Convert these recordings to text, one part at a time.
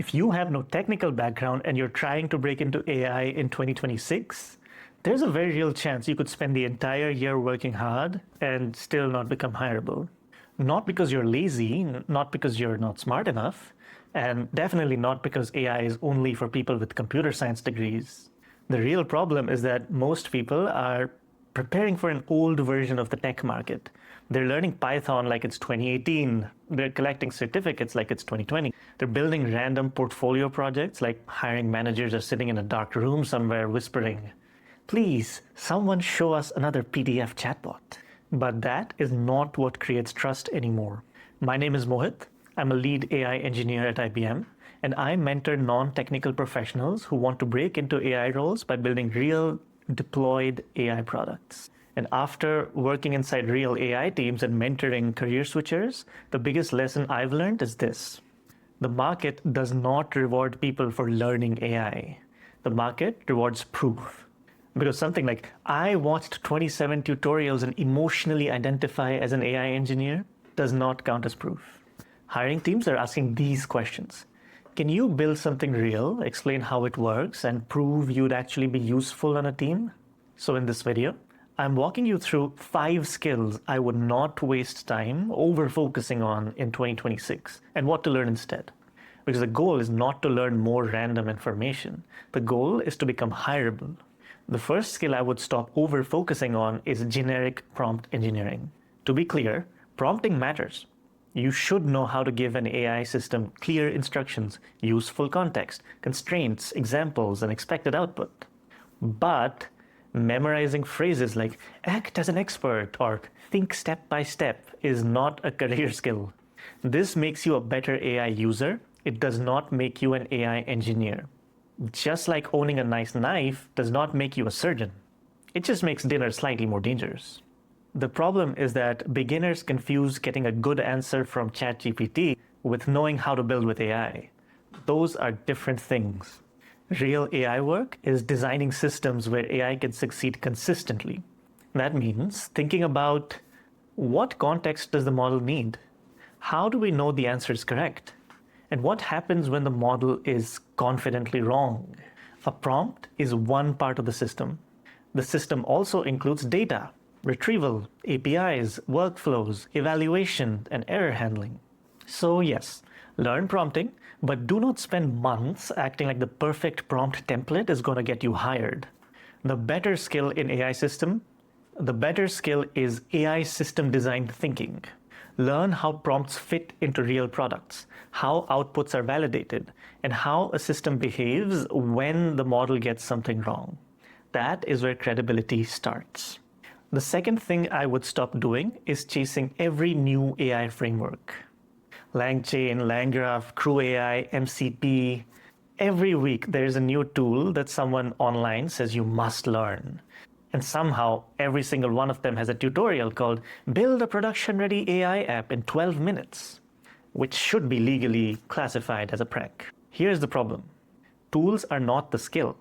If you have no technical background and you're trying to break into AI in 2026, there's a very real chance you could spend the entire year working hard and still not become hireable. Not because you're lazy, not because you're not smart enough, and definitely not because AI is only for people with computer science degrees. The real problem is that most people are preparing for an old version of the tech market. They're learning Python like it's 2018. They're collecting certificates like it's 2020. They're building random portfolio projects like hiring managers are sitting in a dark room somewhere whispering, "Please, someone show us another PDF chatbot." But that is not what creates trust anymore. My name is Mohit. I'm a lead AI engineer at IBM, and I mentor non-technical professionals who want to break into AI roles by building real deployed AI products. And after working inside real AI teams and mentoring career switchers, the biggest lesson I've learned is this. The market does not reward people for learning AI. The market rewards proof. Because something like, I watched 27 tutorials and emotionally identify as an AI engineer does not count as proof. Hiring teams are asking these questions. Can you build something real, explain how it works, and prove you'd actually be useful on a team? So in this video, I'm walking you through 5 skills I would not waste time over-focusing on in 2026 and what to learn instead. Because the goal is not to learn more random information. The goal is to become hireable. The first skill I would stop over-focusing on is generic prompt engineering. To be clear, prompting matters. You should know how to give an AI system clear instructions, useful context, constraints, examples, and expected output. But memorizing phrases like act as an expert or think step by step is not a career skill. This makes you a better AI user. It does not make you an AI engineer. Just like owning a nice knife does not make you a surgeon. It just makes dinner slightly more dangerous. The problem is that beginners confuse getting a good answer from ChatGPT with knowing how to build with AI. Those are different things. Real AI work is designing systems where AI can succeed consistently. That means thinking about what context does the model need? How do we know the answer is correct? And what happens when the model is confidently wrong? A prompt is one part of the system. The system also includes data, retrieval, APIs, workflows, evaluation, and error handling. So yes, learn prompting, but do not spend months acting like the perfect prompt template is going to get you hired. The better skill in AI system, the better skill is AI system design thinking. Learn how prompts fit into real products, how outputs are validated, and how a system behaves when the model gets something wrong. That is where credibility starts. The second thing I would stop doing is chasing every new AI framework. LangChain, LangGraph, CrewAI, MCP. Every week there is a new tool that someone online says you must learn. And somehow every single one of them has a tutorial called Build a Production-Ready AI App in 12 minutes, which should be legally classified as a prank. Here's the problem. Tools are not the skill.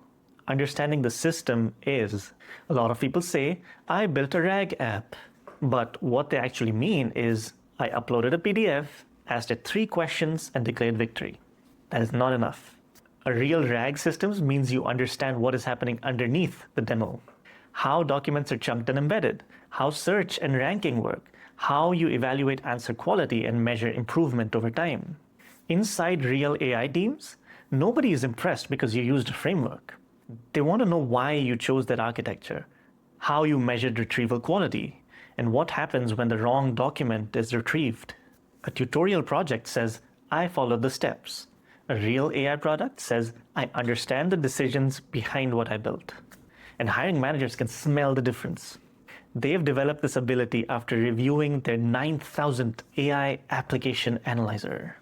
Understanding the system is. A lot of people say, I built a RAG app. But what they actually mean is, I uploaded a PDF, asked it 3 questions, and declared victory. That is not enough. A real RAG system means you understand what is happening underneath the demo. How documents are chunked and embedded, how search and ranking work, how you evaluate answer quality and measure improvement over time. Inside real AI teams, nobody is impressed because you used a framework. They want to know why you chose that architecture, how you measured retrieval quality, and what happens when the wrong document is retrieved. A tutorial project says, I followed the steps. A real AI product says, I understand the decisions behind what I built. And hiring managers can smell the difference. They've developed this ability after reviewing their 9,000th AI application analyzer.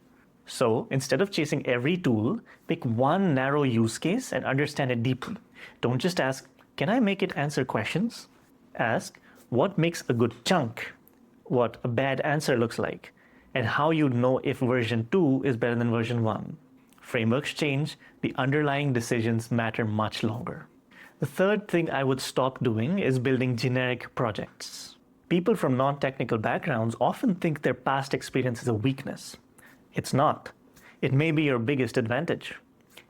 So instead of chasing every tool, pick one narrow use case and understand it deeply. Don't just ask, can I make it answer questions? Ask, what makes a good chunk? What a bad answer looks like? And how you know if version 2 is better than version 1. Frameworks change, the underlying decisions matter much longer. The third thing I would stop doing is building generic projects. People from non-technical backgrounds often think their past experience is a weakness. It's not. It may be your biggest advantage.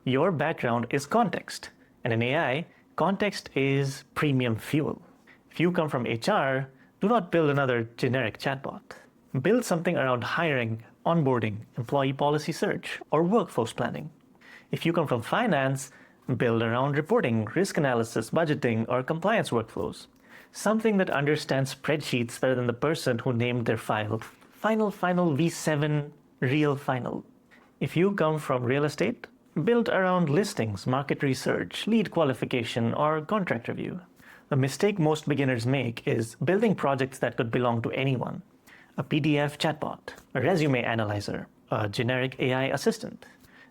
Your background is context, and in AI, context is premium fuel. If you come from HR, do not build another generic chatbot. Build something around hiring, onboarding, employee policy search, or workforce planning. If you come from finance, build around reporting, risk analysis, budgeting, or compliance workflows. Something that understands spreadsheets better than the person who named their file Final V7 Real Final. If you come from real estate, build around listings, market research, lead qualification, or contract review. The mistake most beginners make is building projects that could belong to anyone. A PDF chatbot, a resume analyzer, a generic AI assistant.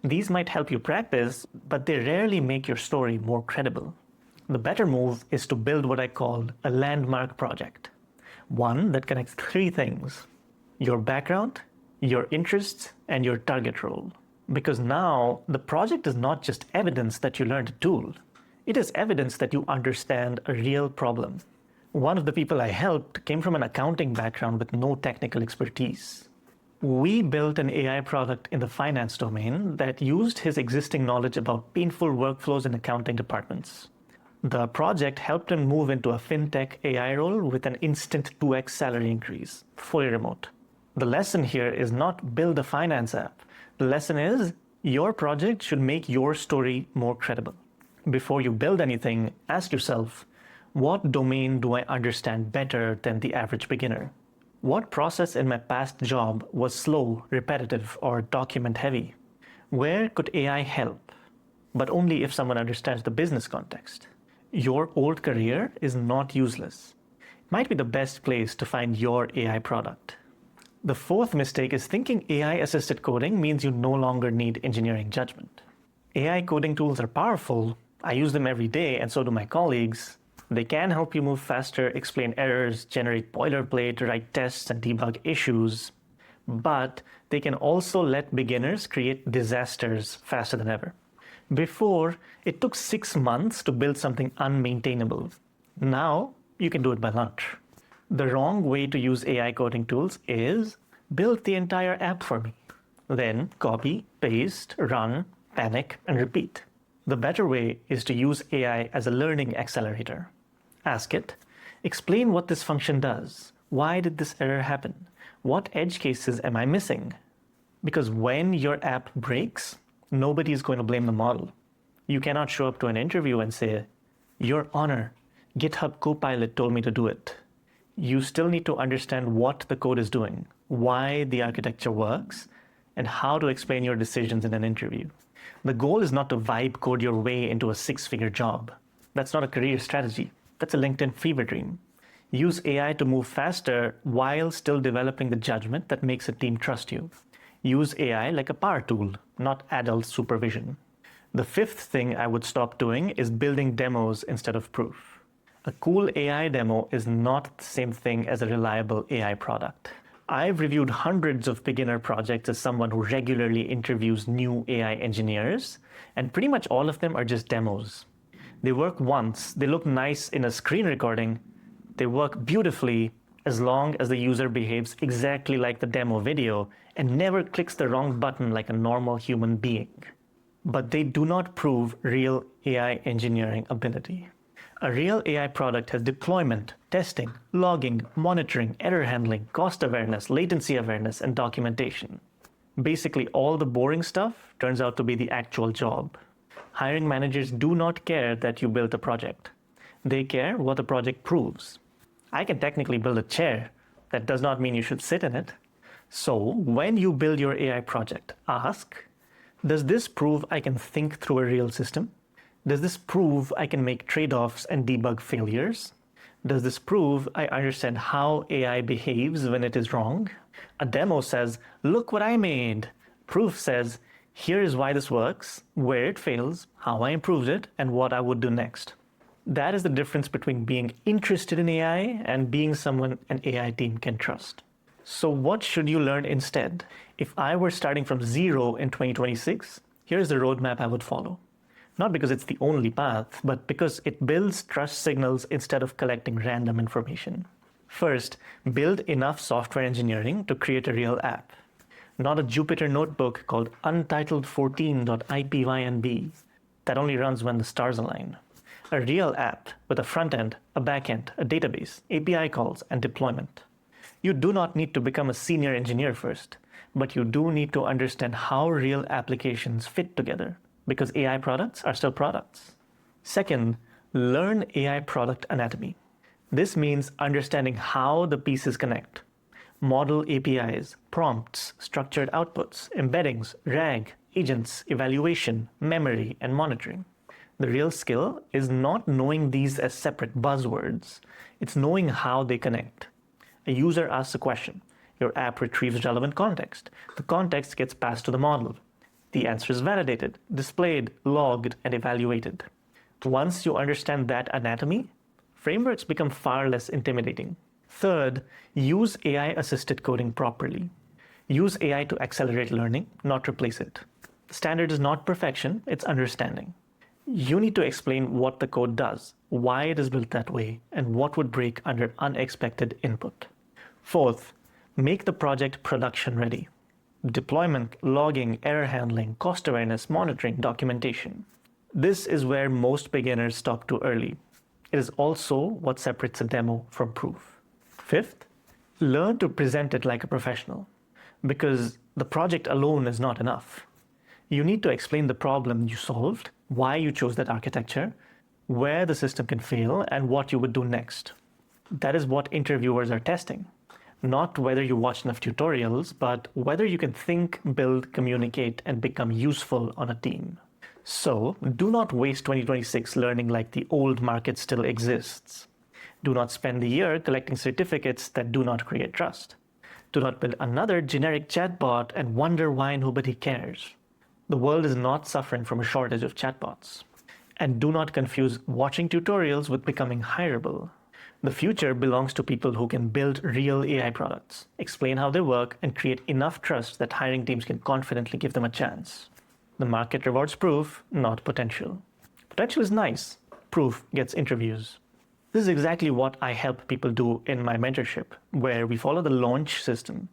These might help you practice, but they rarely make your story more credible. The better move is to build what I call a landmark project. One that connects three things: your background, your interests, and your target role. Because now the project is not just evidence that you learned a tool. It is evidence that you understand a real problem. One of the people I helped came from an accounting background with no technical expertise. We built an AI product in the finance domain that used his existing knowledge about painful workflows in accounting departments. The project helped him move into a fintech AI role with an instant 2x salary increase, fully remote. The lesson here is not build a finance app. The lesson is your project should make your story more credible. Before you build anything, ask yourself, what domain do I understand better than the average beginner? What process in my past job was slow, repetitive, or document heavy? Where could AI help? But only if someone understands the business context. Your old career is not useless. It might be the best place to find your AI product. The fourth mistake is thinking AI-assisted coding means you no longer need engineering judgment. AI coding tools are powerful. I use them every day, and so do my colleagues. They can help you move faster, explain errors, generate boilerplate, write tests, and debug issues. But they can also let beginners create disasters faster than ever. Before, it took 6 months to build something unmaintainable. Now, you can do it by lunch. The wrong way to use AI coding tools is build the entire app for me. Then copy, paste, run, panic, and repeat. The better way is to use AI as a learning accelerator. Ask it, explain what this function does. Why did this error happen? What edge cases am I missing? Because when your app breaks, nobody is going to blame the model. You cannot show up to an interview and say, "Your Honor, GitHub Copilot told me to do it." You still need to understand what the code is doing, why the architecture works, and how to explain your decisions in an interview. The goal is not to vibe code your way into a 6-figure job. That's not a career strategy. That's a LinkedIn fever dream. Use AI to move faster while still developing the judgment that makes a team trust you. Use AI like a power tool, not adult supervision. The fifth thing I would stop doing is building demos instead of proof. A cool AI demo is not the same thing as a reliable AI product. I've reviewed hundreds of beginner projects as someone who regularly interviews new AI engineers, and pretty much all of them are just demos. They work once, they look nice in a screen recording, they work beautifully as long as the user behaves exactly like the demo video and never clicks the wrong button like a normal human being. But they do not prove real AI engineering ability. A real AI product has deployment, testing, logging, monitoring, error handling, cost awareness, latency awareness, and documentation. Basically, all the boring stuff turns out to be the actual job. Hiring managers do not care that you built a project. They care what the project proves. I can technically build a chair. That does not mean you should sit in it. So when you build your AI project, ask, does this prove I can think through a real system? Does this prove I can make trade-offs and debug failures? Does this prove I understand how AI behaves when it is wrong? A demo says, look what I made. Proof says, here is why this works, where it fails, how I improved it, and what I would do next. That is the difference between being interested in AI and being someone an AI team can trust. So what should you learn instead? If I were starting from zero in 2026, here's the roadmap I would follow. Not because it's the only path, but because it builds trust signals instead of collecting random information. First, build enough software engineering to create a real app. not a Jupyter notebook called untitled14.ipynb that only runs when the stars align. A real app with a front end, a back end, a database, API calls, and deployment. You do not need to become a senior engineer first, but you do need to understand how real applications fit together, because AI products are still products. Second, learn AI product anatomy. This means understanding how the pieces connect. Model APIs, prompts, structured outputs, embeddings, RAG, agents, evaluation, memory, and monitoring. The real skill is not knowing these as separate buzzwords. It's knowing how they connect. A user asks a question. Your app retrieves relevant context. The context gets passed to the model. The answer is validated, displayed, logged, and evaluated. Once you understand that anatomy, frameworks become far less intimidating. Third, use AI-assisted coding properly. Use AI to accelerate learning, not replace it. The standard is not perfection, it's understanding. You need to explain what the code does, why it is built that way, and what would break under unexpected input. Fourth, make the project production ready. Deployment, logging, error handling, cost awareness, monitoring, documentation. This is where most beginners stop too early. It is also what separates a demo from proof. Fifth, learn to present it like a professional, because the project alone is not enough. You need to explain the problem you solved, why you chose that architecture, where the system can fail, and what you would do next. That is what interviewers are testing. Not whether you watch enough tutorials, but whether you can think, build, communicate, and become useful on a team. So, do not waste 2026 learning like the old market still exists. Do not spend the year collecting certificates that do not create trust. Do not build another generic chatbot and wonder why nobody cares. The world is not suffering from a shortage of chatbots. And do not confuse watching tutorials with becoming hireable. The future belongs to people who can build real AI products, explain how they work, and create enough trust that hiring teams can confidently give them a chance. The market rewards proof, not potential. Potential is nice. Proof gets interviews. This is exactly what I help people do in my mentorship, where we follow the launch system.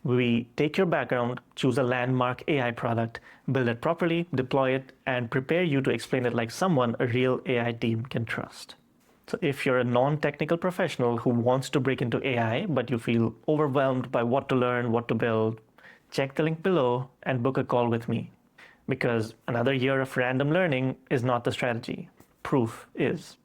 We take your background, choose a landmark AI product, build it properly, deploy it, and prepare you to explain it like someone a real AI team can trust. So if you're a non-technical professional who wants to break into AI, but you feel overwhelmed by what to learn, what to build, check the link below and book a call with me. Because another year of random learning is not the strategy. Proof is.